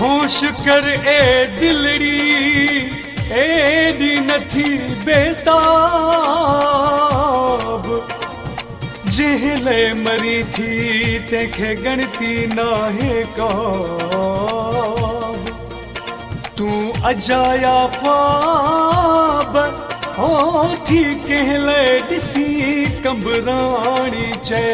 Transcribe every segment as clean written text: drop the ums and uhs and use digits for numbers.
होश कर ए दिलड़ी एडी नथी बेताब जहले मरी थी तेखे गणती नाहे क़ाब तू अजाया ख्वाब हो थी कहले दिसी कंबरानी चे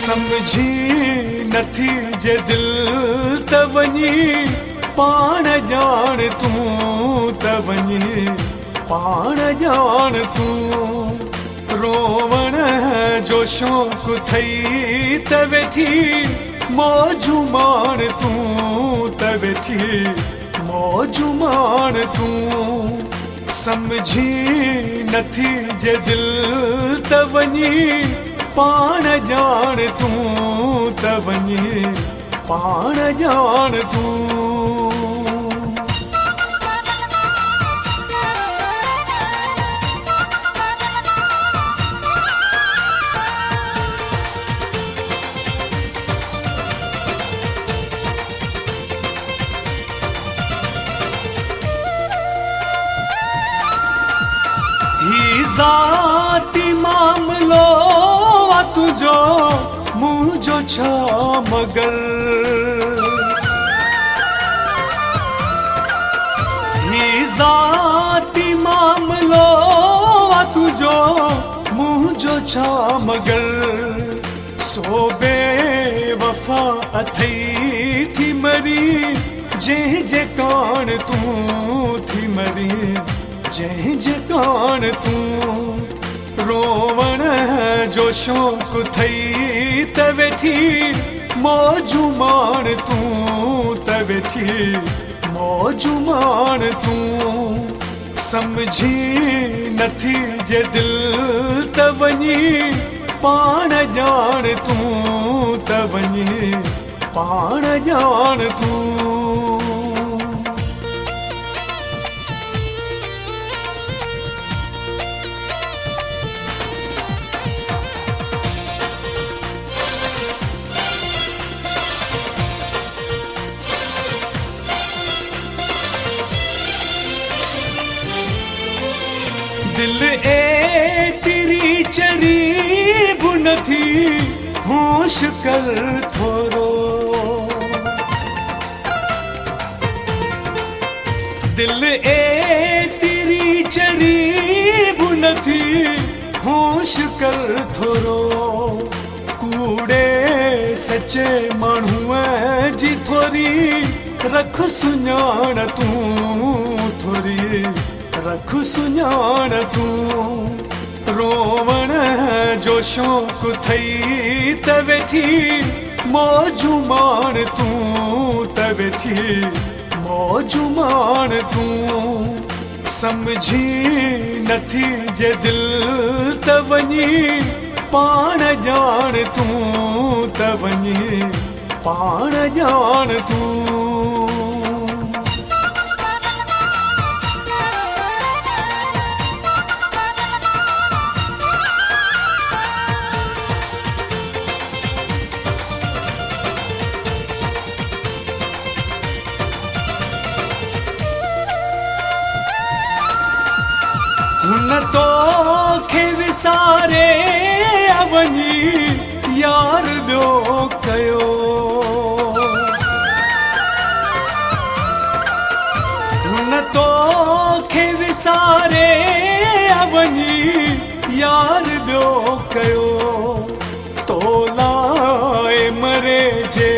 समझी नथी जे दिल त वञी पाण जान तू त वञी पाण जान तू रोवण जो शौक़ थई त वेठी मौजू मान तू त वेठी मौजू मान तू समझी नथी जे दिल त वञी पाण जान तू त वञी पाण जान तू ही ज़ाती मामलो तुझो मुझो छा मगर ही ज़ाती मामलो तुझो मुझो छा मगर सो बेवफा अथई थी मरी जे कान तू थी मरी जे कान तू रोवण जो शौक़ थई त वेठी मौजू मान तू त वेठी मौजू मान तू समझी नथी जे दिल त वञी पाण जान तू त वञी पाण जान तू दिल ए तेरी चरी बुन थी होश कर थोरो दिल ए तेरी चरी बुन थी होश कर थोरो कूड़े सच्चे माण्हूअ जी थोरी रख सुञाण तू थोरी रख सुञाण तू रोवण जो शौक़ थई त वेठी मौजू मान तू त वेठी मौजू मान तू समझी नथी जे दिल त वञी पाण जान तू त वञी पाण जान तू हुन तो खे विसारे वञी यार ॿियो कयो हुन तो खे विसारे वञी यार ॿियो कयो तोलाए मरे जे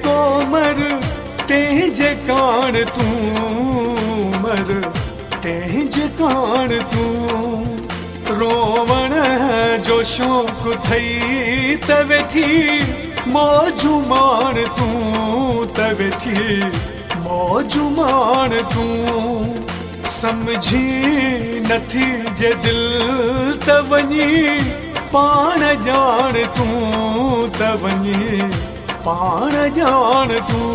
को मर तेजे कान तू मर तेजे कान तू रोवण जो शौक़ थई त वेठी मौजू मान तू त वेठी मौजू मान तू समझी नथी जे दिल त वञी पाण ॼाण तूं त वञी पाण ॼाण तूं।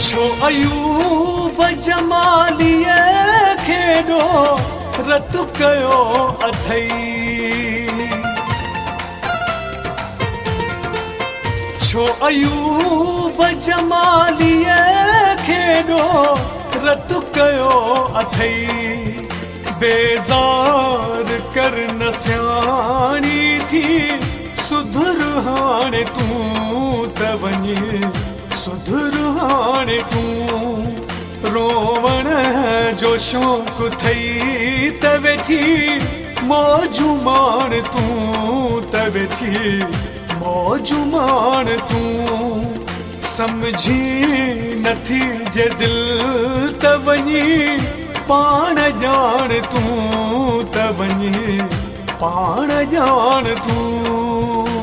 छो अयूब जमालीअ खेॾो रत कयो अथई। छो अयूब जमालीअ खेॾो रत कयो अथई। बेज़ार कर न सियाणी थी सुधर हाणे तूं त वञी सुधर हाणे तूं। रोवण जो शौक़ु थई त वेठी मौजू माण तूं त वेठी मौजू माण तूं। समझी नथी जे दिल त वञी पाण ॼाण तूं त वञी पाण ॼाण तूं।